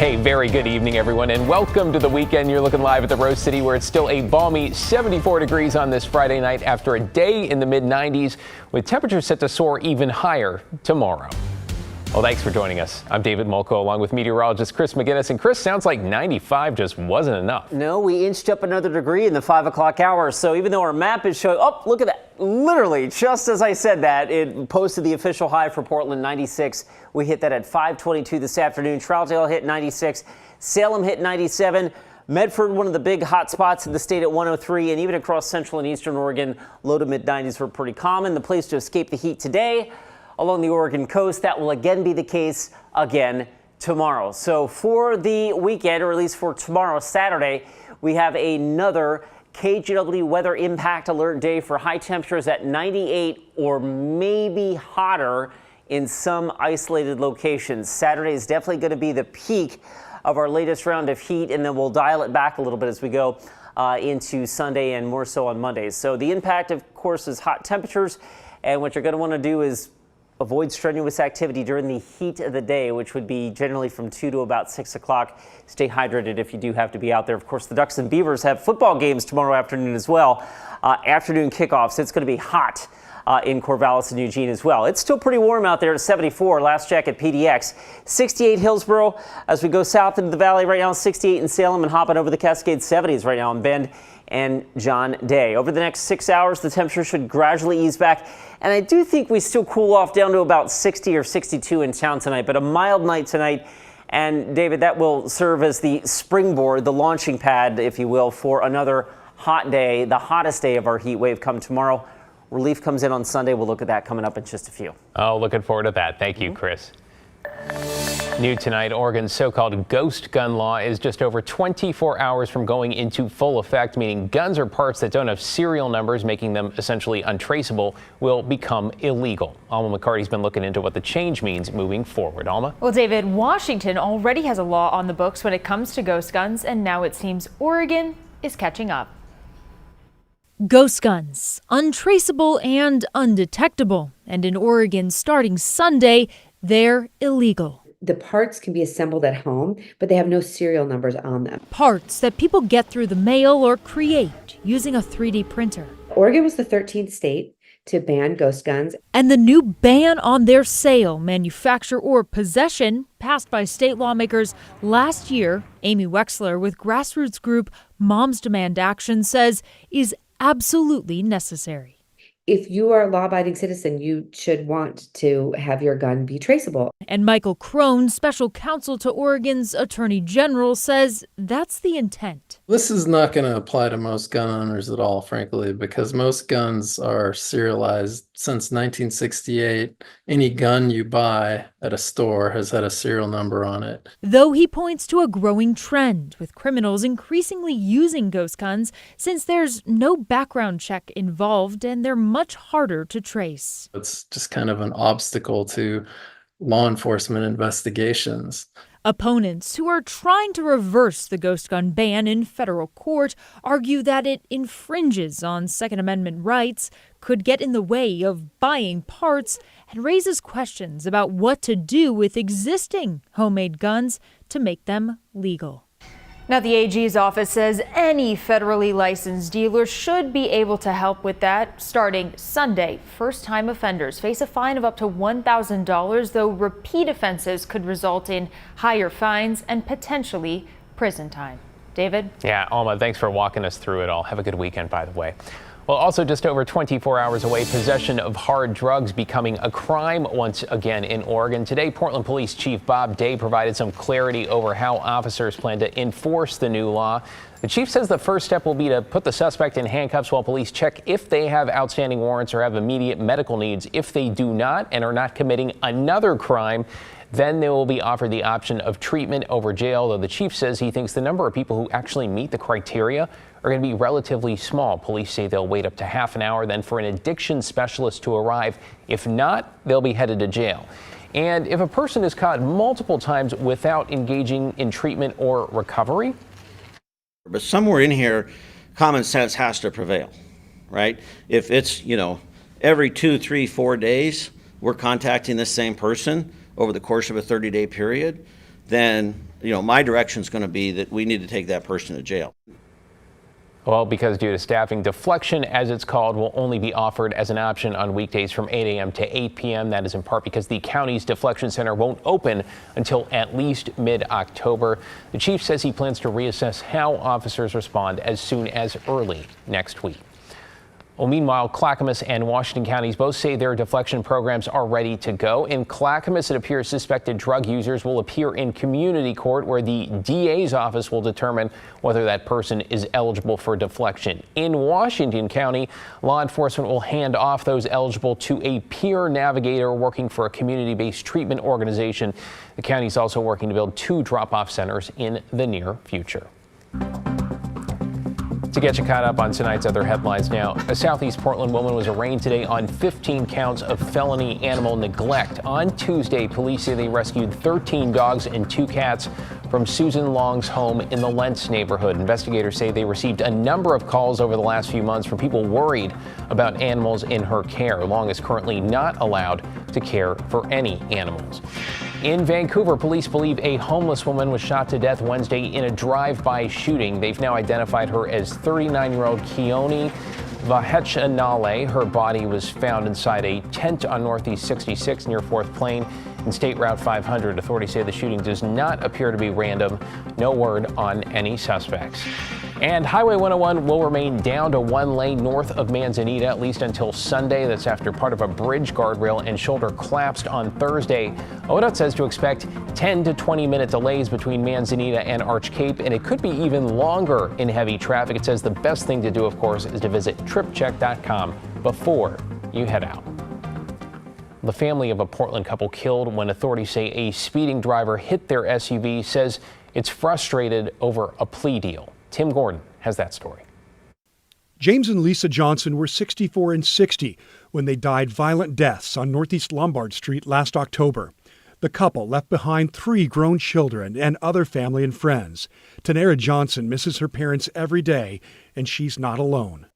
Hey, very good evening, everyone, and welcome to the weekend. You're looking live at the Rose City, where it's still a balmy 74 degrees on this Friday night after a day in the mid-90s, with temperatures set to soar even higher tomorrow. Well, thanks for joining us. I'm David Mulco, along with meteorologist Chris McGinnis. And Chris, sounds like 95 just wasn't enough. No, we inched up another degree in the 5 o'clock hour. So even though our map is showing, oh, look at that. Literally, just as I said that, it posted the official high for Portland, 96. We hit that at 5:22 this afternoon. Troutdale hit 96. Salem hit 97. Medford, one of the big hot spots in the state at 103, and even across central and eastern Oregon, low to mid-90s were pretty common. The place to escape the heat today along the Oregon coast. That will again be the case again tomorrow. So for the weekend, or at least for tomorrow, Saturday, we have another KGW weather impact alert day for high temperatures at 98 or maybe hotter in some isolated locations. Saturday is definitely going to be the peak of our latest round of heat, and then we'll dial it back a little bit as we go into Sunday and more so on Mondays. So the impact, of course, is hot temperatures, and what you're going to want to do is avoid strenuous activity during the heat of the day, which would be generally from 2 to about 6 o'clock. Stay hydrated if you do have to be out there. Of course, the Ducks and Beavers have football games tomorrow afternoon as well. Afternoon kickoffs. It's going to be hot in Corvallis and Eugene as well. It's still pretty warm out there at 74. Last check at PDX. 68 Hillsboro. As we go south into the valley right now, 68 in Salem, and hopping over the Cascade, 70s right now in Bend and John Day. Over the next 6 hours, the temperature should gradually ease back. And I do think we still cool off down to about 60 or 62 in town tonight, but a mild night tonight. And David, that will serve as the springboard, the launching pad, if you will, for another hot day, the hottest day of our heat wave come tomorrow. Relief comes in on Sunday. We'll look at that coming up in just a few. Oh, looking forward to that. Thank you, Chris. New tonight, Oregon's so-called ghost gun law is just over 24 hours from going into full effect, meaning guns or parts that don't have serial numbers, making them essentially untraceable, will become illegal. Alma McCarty's been looking into what the change means moving forward. Alma? Well, David, Washington already has a law on the books when it comes to ghost guns, and now it seems Oregon is catching up. Ghost guns, untraceable and undetectable. And in Oregon, starting Sunday, they're illegal. The parts can be assembled at home, but they have no serial numbers on them. Parts that people get through the mail or create using a 3D printer. Oregon was the 13th state to ban ghost guns. And the new ban on their sale, manufacture, or possession, passed by state lawmakers last year, Amy Wexler with grassroots group Moms Demand Action says is absolutely necessary. If you are a law-abiding citizen, you should want to have your gun be traceable. And Michael Crone, special counsel to Oregon's Attorney General, says that's the intent. This is not going to apply to most gun owners at all, frankly, because most guns are serialized since 1968. Any gun you buy at a store has had a serial number on it. Though he points to a growing trend, with criminals increasingly using ghost guns since there's no background check involved and they're much harder to trace. It's just kind of an obstacle to law enforcement investigations. Opponents who are trying to reverse the ghost gun ban in federal court argue that it infringes on Second Amendment rights, could get in the way of buying parts, and raises questions about what to do with existing homemade guns to make them legal. Now, the AG's office says any federally licensed dealer should be able to help with that. Starting Sunday, first-time offenders face a fine of up to $1,000, though repeat offenses could result in higher fines and potentially prison time. David? Yeah, Alma, thanks for walking us through it all. Have a good weekend, by the way. Well, also just over 24 hours away, possession of hard drugs becoming a crime once again in Oregon. Today, Portland Police Chief Bob Day provided some clarity over how officers plan to enforce the new law. The chief says the first step will be to put the suspect in handcuffs while police check if they have outstanding warrants or have immediate medical needs. If they do not and are not committing another crime, then they will be offered the option of treatment over jail, though the chief says he thinks the number of people who actually meet the criteria are going to be relatively small. Police say they'll wait up to half an hour then for an addiction specialist to arrive. If not, they'll be headed to jail. And if a person is caught multiple times without engaging in treatment or recovery. But somewhere in here, common sense has to prevail, right? If it's, every 2, 3, 4 days, we're contacting this same person over the course of a 30-day period, then, my direction is going to be that we need to take that person to jail. Well, because due to staffing, deflection, as it's called, will only be offered as an option on weekdays from 8 a.m. to 8 p.m. That is in part because the county's deflection center won't open until at least mid-October. The chief says he plans to reassess how officers respond as soon as early next week. Well, meanwhile, Clackamas and Washington counties both say their deflection programs are ready to go. In Clackamas, it appears suspected drug users will appear in community court, where the DA's office will determine whether that person is eligible for deflection. In Washington County, law enforcement will hand off those eligible to a peer navigator working for a community-based treatment organization. The county is also working to build 2 drop-off centers in the near future. To get you caught up on tonight's other headlines now, a Southeast Portland woman was arraigned today on 15 counts of felony animal neglect. On Tuesday, police say they rescued 13 dogs and 2 cats from Susan Long's home in the Lentz neighborhood. Investigators say they received a number of calls over the last few months from people worried about animals in her care. Long is currently not allowed to care for any animals. In Vancouver, police believe a homeless woman was shot to death Wednesday in a drive-by shooting. They've now identified her as 39-year-old Keone Vahechanale. Her body was found inside a tent on Northeast 66 near 4th Plain and State Route 500. Authorities say the shooting does not appear to be random. No word on any suspects. And Highway 101 will remain down to 1 lane north of Manzanita, at least until Sunday. That's after part of a bridge guardrail and shoulder collapsed on Thursday. ODOT says to expect 10 to 20-minute delays between Manzanita and Arch Cape, and it could be even longer in heavy traffic. It says the best thing to do, of course, is to visit tripcheck.com before you head out. The family of a Portland couple killed when authorities say a speeding driver hit their SUV says it's frustrated over a plea deal. Tim Gordon has that story. James and Lisa Johnson were 64 and 60 when they died violent deaths on Northeast Lombard Street last October. The couple left behind 3 grown children and other family and friends. Tanera Johnson misses her parents every day, and she's not alone.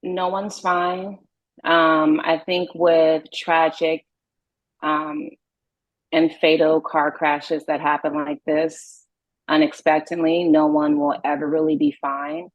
No one's fine. I think with tragic and fatal car crashes that happen like this, unexpectedly, no one will ever really be fine.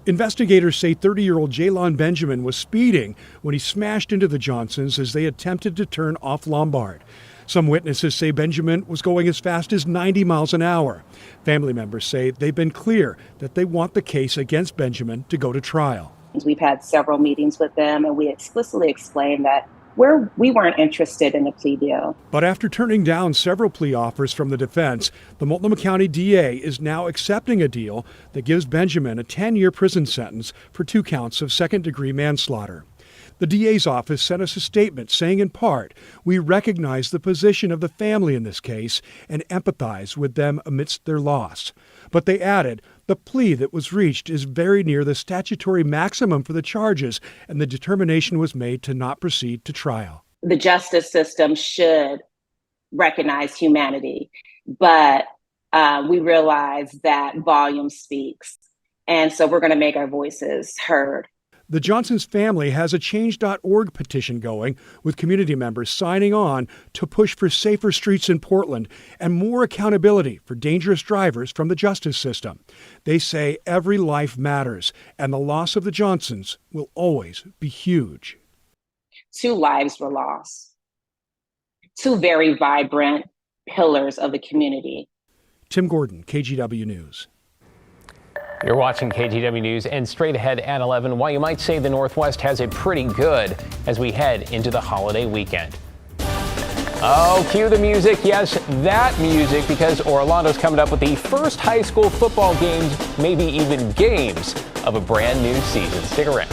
Investigators say 30-year-old Jaylon Benjamin was speeding when he smashed into the Johnsons as they attempted to turn off Lombard. Some witnesses say Benjamin was going as fast as 90 miles an hour. Family members say they've been clear that they want the case against Benjamin to go to trial. We've had several meetings with them, and we explicitly explained that we weren't interested in a plea deal. But after turning down several plea offers from the defense, the Multnomah County DA is now accepting a deal that gives Benjamin a 10-year prison sentence for 2 counts of second-degree manslaughter. The DA's office sent us a statement saying, in part, we recognize the position of the family in this case and empathize with them amidst their loss. But they added, the plea that was reached is very near the statutory maximum for the charges, and the determination was made to not proceed to trial. The justice system should recognize humanity, but we realize that volume speaks. And so we're going to make our voices heard. The Johnsons' family has a Change.org petition going, with community members signing on to push for safer streets in Portland and more accountability for dangerous drivers from the justice system. They say every life matters, and the loss of the Johnsons will always be huge. 2 lives were lost. 2 very vibrant pillars of the community. Tim Gordon, KGW News. You're watching KGW News, and straight ahead at 11, why you might say the Northwest has it pretty good as we head into the holiday weekend. Oh, cue the music. Yes, that music, because Orlando's coming up with the first high school football games, maybe even games, of a brand new season. Stick around.